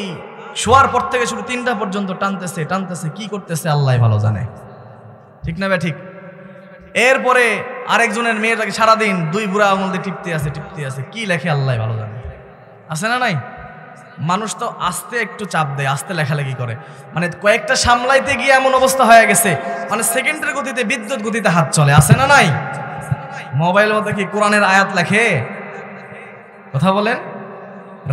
শোয়ার পর থেকে শুরু 3টা পর্যন্ত টানতেছে টানতেছে, কি করতেছে আল্লাহ ভালো জানে, ঠিক না? ঠিক। এরপরে আরেকজনের মেয়েটাকে সারাদিন 2 বুড়া আঙুল দিয়ে টিপতে আছে, কি লেখে আল্লাহ ভালো জানে। আছে না নাই? মানুষ তো আস্তে একটু চাপ দেয়, আস্তে লেখালেখি করে, মানে কয়েকটা সামলাইতে গিয়ে এমন অবস্থা হয়ে গেছে, মানে সেকেন্ডের গতিতে, বিদ্যুৎ গতিতে হাত চলে। আছে না নাই? মোবাইলের মধ্যে কি কোরআনের আয়াত লেখে? কথা বলেন।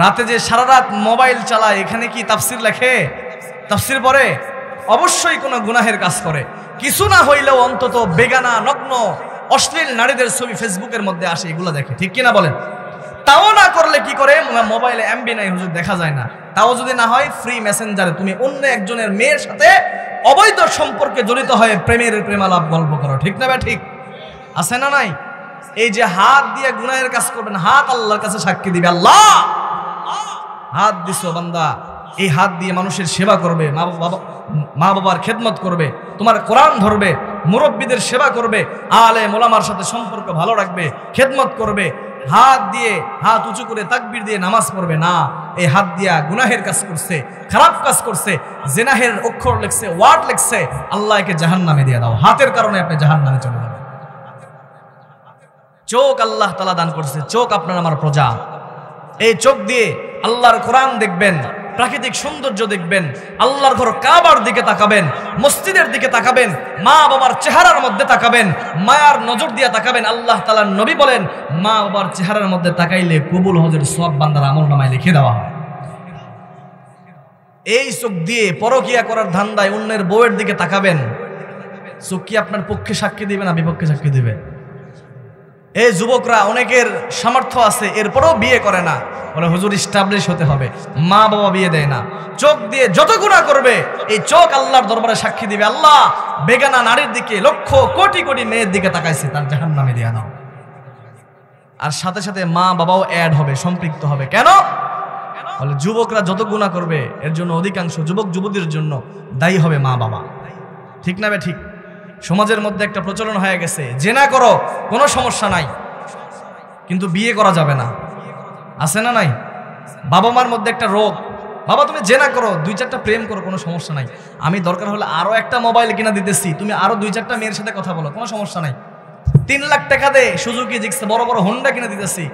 রাতে যে সারা রাত মোবাইল চালায়, এখানে কি তাফসির লেখে? তাফসির পড়ে? অবশ্যই কোনো গুনাহের কাজ করে। কিছু না হইলেও অন্তত বেগানা, নগ্ন, অশ্লীল নারীদের ছবি ফেসবুকের মধ্যে আসে, এগুলো দেখে, ঠিক কিনা বলেন? তাও না করলে কি করে? মোবাইলে এমবি নাই হুজুর, দেখা যায় না। তাও যদি না হয়, ফ্রি মেসেঞ্জারে তুমি অন্য একজনের মেয়ের সাথে অবৈধ সম্পর্কে জড়িত হয়ে প্রেমালাপ গল্প করো, ঠিক না? ঠিক আছে না নাই? এই যে হাত দিয়ে গুনাহের কাজ করবেন, হাত আল্লাহর কাছে সাক্ষী দিবে, আল্লাহ হাত দিছো বান্দা, এই হাত দিয়ে মানুষের সেবা করবে, মা বাবার খেদমত করবে, তোমার কোরআন ধরবে, মুরব্বীদের সেবা করবে, আলেম ওলামার সাথে সম্পর্ক ভালো রাখবে, খেদমত করবে। হাত দিয়ে, হাত উঁচু করে তাকবীর দিয়ে নামাজ পড়বে না, এই হাত দিয়া গুনাহের কাজ করছে, খারাপ কাজ করছে, জিনাহের অক্ষর লিখছে, ওয়ার্ড লিখছে, আল্লাহকে জাহান্নামে দিয়ে দাও। হাতের কারণে আপনি জাহান্নামে চলে যাবেন। চোখ আল্লাহ তাআলা দান করছে, চোখ আপনার আমার প্রজা। এই চোখ দিয়ে আল্লাহর কোরআন দেখবেন, প্রাকৃতিক সৌন্দর্য দেখবেন, আল্লাহর ঘর কাবার দিকে তাকাবেন, মসজিদের দিকে তাকাবেন, মা বাবার চেহারার মধ্যে তাকাবেন, মায়ার নজর দিয়ে তাকাবেন। আল্লাহ তাআলার নবী বলেন, মা বাবার চেহারার মধ্যে তাকাইলে কবুল হজের সওয়াব বান্দার আমলনামায় লিখে দেওয়া হয়। এই চোখ দিয়ে পরকিয়া করার ধান্দায় অন্যের বউয়ের দিকে তাকাবেন, চোখ কি আপনার পক্ষে সাক্ষী দিবে না বিপক্ষে সাক্ষী দিবে? এই যুবকরা, অনেকের সামর্থ্য আছে, এরপরেও বিয়ে করে না, বলে হুজুর ইস্টাবলিশ হতে হবে, মা বাবা বিয়ে দেয় না। চোখ দিয়ে যত গুনাহ করবে, এই চোখ আল্লাহর দরবারে সাক্ষী দিবে, আল্লাহ বেগানা নারীর দিকে, লক্ষ কোটি কোটি মেয়ের দিকে তাকাইছে, তার জাহান্নামে দিয়ে দাও। আর সাথে সাথে মা বাবাও অ্যাড হবে, সম্পৃক্ত হবে। কেন? বলে যুবকরা যত গুনাহ করবে, এর জন্য অধিকাংশ যুবক যুবতীর জন্য দায়ী হবে মা বাবা, ঠিক না? ঠিক। সমাজের মধ্যে একটা প্রচলন হয়ে গেছে, জেনা করো কোনো সমস্যা নাই, কিন্তু বিয়ে করা যাবে না। আছে না নাই? বাবা মার মধ্যে একটা রোগ, বাবা তুমি জেনা করো, 2-4টা প্রেম করো, কোনো সমস্যা নাই, আমি দরকার হলে আরো একটা মোবাইল কিনা দিতেছি, তুমি আরো 2-4টা মেয়ের সাথে কথা বলো, কোনো সমস্যা নাই। 3 লাখ টাকা দে সুজুকি জিক্সে বড় বড় হোন্ডা কিনা দিতেছি,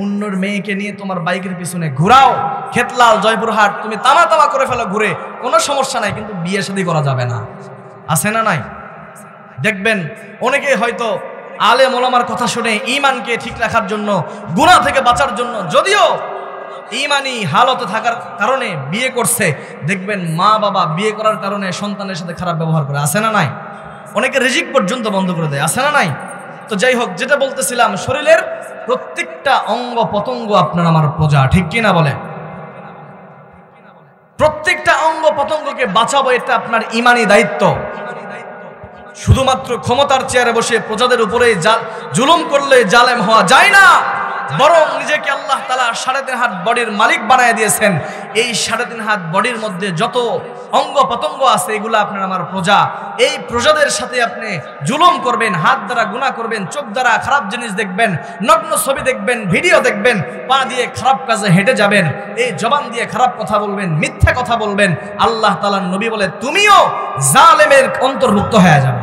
অন্যর মেয়েকে নিয়ে তোমার বাইকের পিছনে ঘুরাও, খেতলাল জয়পুরহাট তুমি তামা তামা করে ফেলো ঘুরে, কোনো সমস্যা নাই, কিন্তু বিয়ে শাদী করা যাবে না। আছে না নাই? দেখবেন অনেকে হয়তো আলেম ওলামার কথা শুনে ঈমানকে ঠিক রাখার জন্য, গুনাহ থেকে বাঁচার জন্য, যদিও ঈমানি হালতে থাকার কারণে বিয়ে করছে, দেখবেন মা বাবা বিয়ে করার কারণে সন্তানের সাথে খারাপ ব্যবহার করে। আছে না নাই? অনেকে রিজিক পর্যন্ত বন্ধ করে দেয়। আছে না নাই? তো যাই হোক, যেটা বলতেছিলাম, শরীরের প্রত্যেকটা অঙ্গ পতঙ্গ আপনার আমার প্রজা, ঠিক কিনা বলে? প্রত্যেকটা অঙ্গ পতঙ্গকে বাঁচাবো, এটা আপনার ঈমানি দায়িত্ব। শুধুমাত্র ক্ষমতার চেয়ারে বসে প্রজাদের উপরে জুলুম করলে জালেম হওয়া যায় না। বরং নিজেকে আল্লাহ তাআলা 3.5 হাত বডির মালিক বানায় দিয়েছেন। এই 3.5 হাত বডির মধ্যে যত অঙ্গ পতঙ্গ আছে এগুলো আপনার আমার প্রজা। এই প্রজাদের সাথে আপনি জুলুম করবেন, হাত দ্বারা গুনাহ করবেন, চোখ দ্বারা খারাপ জিনিস দেখবেন, নগ্ন ছবি দেখবেন, ভিডিও দেখবেন, পা দিয়ে খারাপ কাজে হেঁটে যাবেন, এই জবান দিয়ে খারাপ কথা বলবেন, মিথ্যা কথা বলবেন। আল্লাহ তাআলার নবী বলে তুমিও জালেমের অন্তর্ভুক্ত হয়ে যাবে।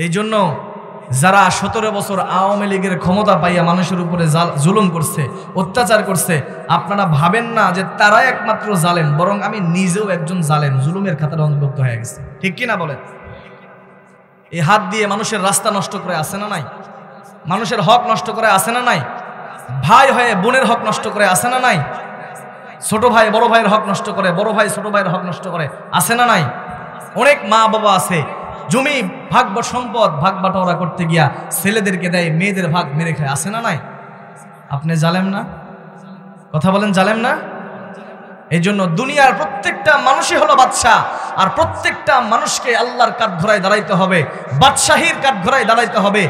এই জন্য যারা 17 বছর আওয়ামী লীগের ক্ষমতা পাইয়া মানুষের উপরে জুলুম করছে, অত্যাচার করছে, আপনারা ভাবেন না যে তারাই একমাত্র জালেম, বরং আমি নিজেও একজন জালেম, জুলুমের খাতার অন্তর্ভুক্ত হয়ে গেছে। ঠিক কিনা বলেন? এই হাত দিয়ে মানুষের রাস্তা নষ্ট করে আছে না নাই? মানুষের হক নষ্ট করে আছে না নাই? ভাই হয়ে বোনের হক নষ্ট করে আছে না নাই? ছোট ভাই বড় ভাইয়ের হক নষ্ট করে, বড় ভাই ছোট ভাইয়ের হক নষ্ট করে আছে না নাই? অনেক মা বাবা আছে জমি ভাগ সম্পদ ভাগ বাটোয়ারা করতে গিয়া ছেলেদেরকে দেয়, মেয়েদের ভাগ মেরে খায়, আছে না নাই? আপনি জালেম না? কথা বলেন, জালেম না? এই জন্য দুনিয়ার প্রত্যেকটা মানুষই হলো বাদশাহ, আর প্রত্যেকটা মানুষকে আল্লাহর কাঠগড়ায় দাঁড়াইতে হবে, বাদশাহীর কাঠগড়ায় দাঁড়াইতে হবে।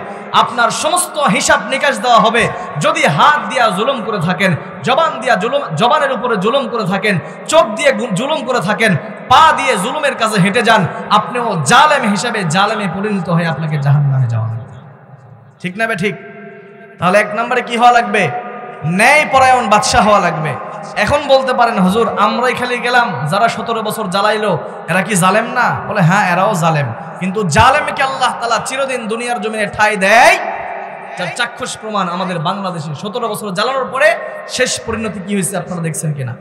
আপনার সমস্ত হিসাব নিকাশ দেওয়া হবে। যদি হাত দিয়া জুলুম করে থাকেন, জবান দিয়া জবানের উপরে জুলুম করে থাকেন, চোখ দিয়ে জুলুম করে থাকেন, পা দিয়ে জুলুমের কাছে হেঁটে যান, আপনিও জালেম হিসাবে জালেমে পরিণত হয়ে আপনাকে জাহান্নামে যাওয়া লাগবে। ঠিক না বে ঠিক? তাহলে 1 নম্বরে কি হওয়া লাগবে? ন্যায় পরায়ণ বাদশাহ হওয়া লাগবে। এখন বলতে পারেন হুজুর আমরাই খালি গেলাম, যারা 17 বছর জ্বালাইলো এরা কি জালেম না? বলে হ্যাঁ, এরাও জালেম, কিন্তু জালেমকে আল্লাহ তাআলা চিরদিন দুনিয়ার জমিনে ঠাঁই দেয়। যার চাক্ষুষ প্রমাণ আমাদের বাংলাদেশে 17 বছর জ্বালানোর পরে শেষ পরিণতি কি হয়েছে আপনারা দেখছেন কিনা?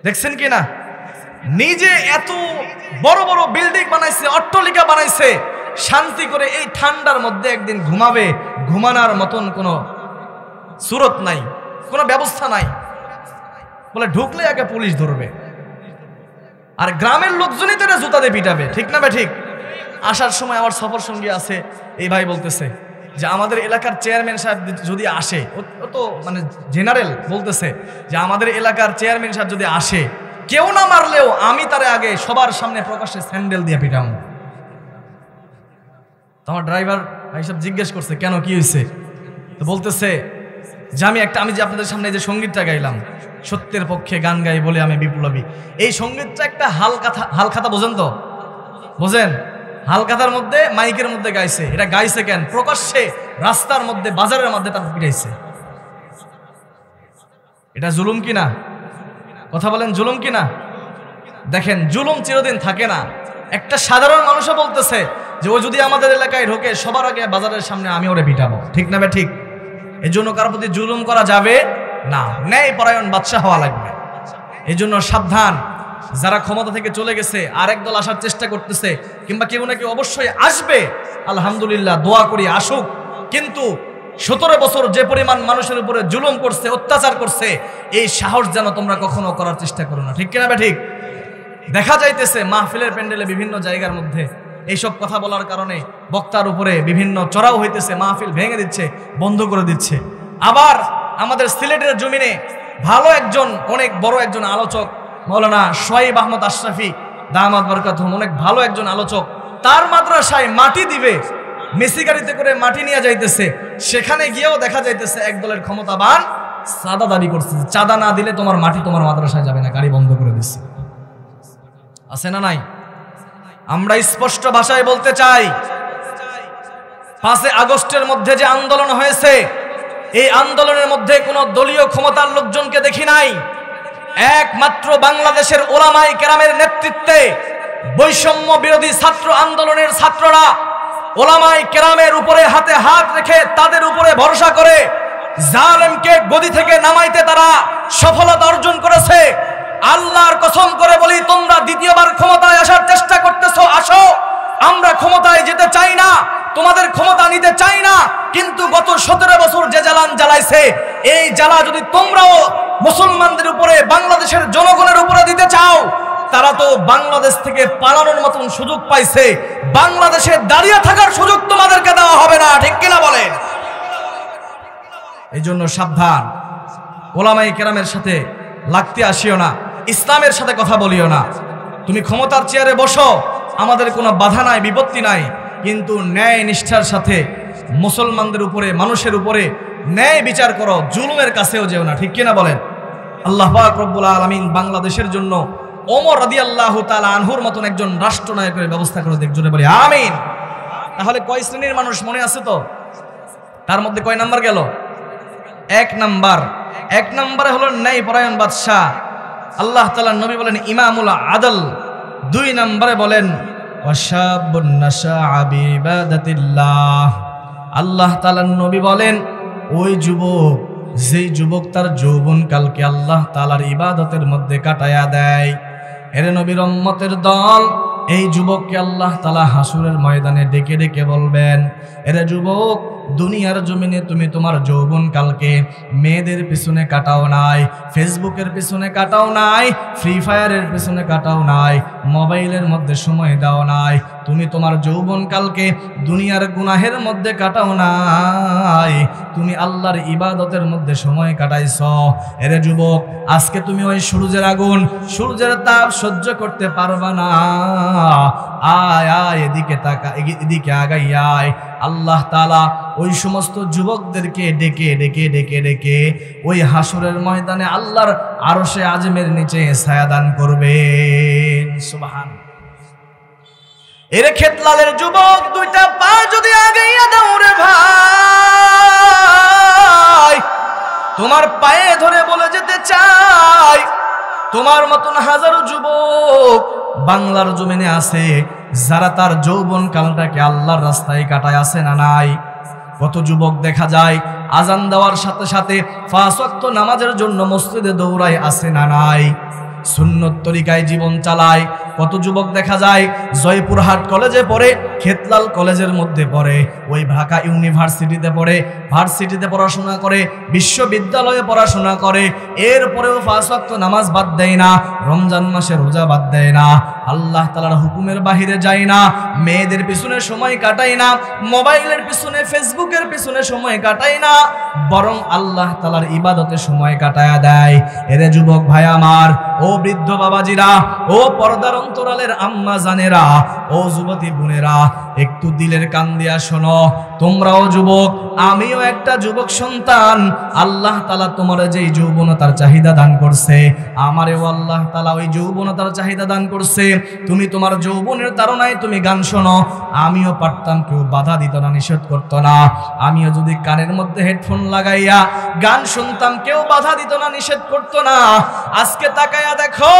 দেখছেন কিনা? নিজে এত বড় বড় বিল্ডিং বানাইছে, অট্টালিকা বানাইছে, শান্তি করে এই ঠান্ডার মধ্যে একদিন ঘুমাবে, ঘুমানোর মতন কোনো সুরত নাই, কোনো ব্যবস্থা নাই। বলে ঢুকলে আগে পুলিশ ধরবে, আর গ্রামের লোকজনই তারা জুতা দিয়ে পিটাবে। ঠিক না বে ঠিক? আসার সময় আমার সফর সঙ্গী আছে, এই ভাই বলতেছে যে আমাদের এলাকার চেয়ারম্যান সাহেব যদি আসে, ও তো মানে জেনারেল, বলতেছে যে আমাদের এলাকার চেয়ারম্যান সাহেব যদি আসে, কেউ না মারলেও আমি তারে আগে সবার সামনে প্রকাশ্যে স্যান্ডেল দিয়ে পিটাম। তো আমার ড্রাইভার ভাই সাহেব জিজ্ঞেস করছে কেন, কি হয়েছে? তো বলতেছে যে আমি যে আপনাদের সামনে যে সঙ্গীতটা গাইলাম, সত্যের পক্ষে গান গাই বলে আমি বিপ্লবী, এই সঙ্গীতটা একটা হালখাতা, বোঝেন তো? বোঝেন? হালখাতার মধ্যে মাইকের মধ্যে গাইছে। এটা গাইছে কেন? প্রকাশ্যে রাস্তার মধ্যে, বাজারের মধ্যে তার পিটাইছে। এটা জুলুম কিনা? কথা বলেন, জুলুম কিনা? দেখেন, জুলুম চিরদিন থাকে না। একটা সাধারণ মানুষও বলতেছে যে ও যদি আমাদের এলাকায় ঢোকে, সবার আগে বাজারের সামনে আমি ওরে পিটাবো। ঠিক না বে ঠিক? এই জন্য কারোর প্রতি জুলুম করা যাবে না, ন্যায় পরায়ণ বাদশা হওয়া লাগবে। এই জন্য সাবধান, যারা ক্ষমতা থেকে চলে গেছে আরেক দল আসার চেষ্টা করতেছে, কিংবা কেউ না কেউ অবশ্যই আসবে, আলহামদুলিল্লাহ, দোয়া করি আসুক, কিন্তু 17 বছর যে পরিমাণ মানুষের উপরে জুলুম করছে, অত্যাচার করছে, এই সাহস যেন তোমরা কখনো করার চেষ্টা করো না। ঠিক কিনা বে ঠিক? দেখা যাইতেছে মাহফিলের প্যান্ডেলে বিভিন্ন জায়গার মধ্যে এইসব কথা বলার কারণে বক্তার উপরে বিভিন্ন চড়াও হইতেছে, মাহফিল ভেঙে দিচ্ছে, বন্ধ করে দিচ্ছে। আবার আমাদের সিলেটের জমিনে ভালো একজন, অনেক বড় একজন আলোচক মাওলানা শোয়েব আহমদ আশরাফি দামাত বরকাতুহুম, অনেক ভালো একজন আলোচক, তার মাদ্রাসায় মাটি দিবে, মেসি গাড়িতে করে মাটি নিয়ে যাইতেছে, সেখানে গিয়েও দেখা যাইতেছে একদলের ক্ষমতাবান চাঁদা দাবি করছে, চাঁদা না দিলে তোমার মাটি তোমার মাদ্রাসায় যাবে না, গাড়ি বন্ধ করে দিচ্ছে। আছে না নাই? আমরা স্পষ্ট ভাষায় বলতে চাই, 5 আগস্টের মধ্যে যে আন্দোলন হয়েছে, এই আন্দোলনের মধ্যে কোনো দলীয় ক্ষমতার লোকজনকে দেখি নাই। একমাত্র বাংলাদেশের ওলামায়ে কেরামের নেতৃত্বে বৈষম্য বিরোধী ছাত্র আন্দোলনের ছাত্ররা ওলামায়ে কেরামের উপরে হাতে হাত রেখে তাদের উপরে ভরসা করে জালেমকে গদি থেকে নামাইতে তারা সফলতা অর্জন করেছে। আল্লাহর কসম করে বলি, তোমরা দ্বিতীয়বার ক্ষমতায় আসার চেষ্টা করতেছো, আসো, আমরা ক্ষমতায় যেতে চাই না, তোমাদের ক্ষমতা নিতে চাই না, কিন্তু গত 17 বছর যে জ্বালান জ্বালাইছে, এই জ্বালা যদি তোমরাও মুসলমানদের উপরে, বাংলাদেশের জনগণের উপরে দিতে চাও, তারা তো বাংলাদেশ থেকে পালানোর মতন সুযোগ পাইছে, বাংলাদেশে দাঁড়িয়ে থাকার সুযোগ তোমাদেরকে দেওয়া হবে না। ঠিক কিনা বলেন? এই জন্য সাবধান, ওলামায়ে কেরামের সাথে লাগতে আসিও না, ইসলামের সাথে কথা বলিও না। তুমি ক্ষমতার চেয়ারে বসো, আমাদের কোনো বাধা নাই, বিপত্তি নাই, কিন্তু ন্যায় নিষ্ঠার সাথে মুসলমানদের উপরে, মানুষের উপরে ন্যায় বিচার করো, জুলুমের কাছেও যেও না, ঠিক কিনা বলেন? আল্লাহ পাক রব্বুল আলামিন বাংলাদেশের জন্য ওমর রাদিয়াল্লাহু তাআলা আনহুর মতন একজন রাষ্ট্রনায়কের ব্যবস্থা করে দেখ, জোরে বলি আমিন। তাহলে কয় শ্রেণীর মানুষ মনে আছে তো? তার মধ্যে কয় নাম্বার গেল? এক নাম্বারে হলো ন্যায় পরায়ণ বাদশাহ, আল্লাহ তাআলার নবী বলেন ইমামুল আদল। 2 নম্বরে বলেন ওয়াশাবুন নাশাআ বিইবাদাতিল্লাহ। আল্লাহ তাআলার নবী বলেন ওই যুবক, যেই যুবক তার যৌবনকালকে আল্লাহ তাআলার ইবাদতের মধ্যে কাটায়া দেয়। এর নবীর উম্মতের দল, এই যুবককে আল্লাহ তাআলা হাসরের ময়দানে ডেকে ডেকে বলবেন, এরে যুবক, দুনিয়ার জমিনে তুমি তোমার যৌবনকালকে মেয়েদের পিছনে কাটাও নাই, ফেসবুকের পিছনে কাটাও নাই, ফ্রি ফায়ারের পিছনে কাটাও নাই, মোবাইলের মধ্যে সময় দাও নাই, তুমি তোমার যৌবনকালকে দুনিয়ার গুনাহের মধ্যে কাটাও নাই, তুমি আল্লাহর ইবাদতের মধ্যে সময় কাটাইছ। এরে যুবক, আজকে তুমি ওই সূর্যের আগুন, সূর্যের তাপ সহ্য করতে পারবা না, আয় আয় এদিকে তাকা, এদিকে আগাই আয়। আল্লাহ তাআলা ওই সমস্ত যুবকদেরকে ডেকে ডেকে ডেকে ডেকে ওই হাসরের ময়দানে আল্লাহর আরশে আজমের নিচে ছায়া দান করবেন। সুবহান। এর খেতলালের যুবক, 2টা পা যদি আগাইয়া দাও রে ভাই, তোমার পায়ে ধরে বলে যেতে চাই, তোমার মতন হাজারো যুবক বাংলার জমিনে আছে যারা তার যৌবন কালটাকে আল্লাহর রাস্তায় কাটায়, আছে না নাই? কত যুবক দেখা যায় আজান দেওয়ার সাথে সাথে 5 ওয়াক্ত নামাজের জন্য মসজিদে দৌড়ায়, আছে না নাই? সুন্নত তরিকায় জীবন চালায়। কত যুবক দেখা যায় জয়পুরহাট কলেজে পড়ে, খেতলাল কলেজের মধ্যে পড়ে, ওই ঢাকা ইউনিভার্সিটিতে পড়ে, ভার্সিটিতে পড়াশোনা করে, বিশ্ববিদ্যালয়ে পড়াশোনা করে, এরপরেও 5 ওয়াক্ত নামাজ বাদ দেয় না, রমজান মাসে রোজা বাদ দেয় না, আল্লাহ তাআলার হুকুমের বাহিরে যায় না, মেয়েদের পিছনে সময় কাটায় না, মোবাইলের পিছনে, ফেসবুকের পিছনে সময় কাটায় না, বরং আল্লাহ তাআলার ইবাদতে সময় কাটায়া দেয়। এরে যুবক ভাই আমার, ও বৃদ্ধ বাবাজিরা, ও পর্দার অন্তরালের আম্মা জানেরা, ও যুবতী বোনেরা, একটু দিলের কান দিয়া শোনো। তোমরাও যুবক, আমিও একটা যুবক সন্তান। আল্লাহ তাআলা তোমার যেই যৌবনতার চাহিদা দান করছে, আমারেও আল্লাহ তাআলা ওই যৌবনতার চাহিদা দান করছে। তুমি তোমার যৌবনের তাড়নায় তুমি গান শোনো, আমিও পারতাম, কেউ বাধা দিত না, নিষেধ করতো না। আমিও যদি কানের মধ্যে হেডফোন লাগাইয়া গান শুনতাম, কেউ বাধা দিত না, নিষেধ করতো না। আজকে তাকায়া দেখো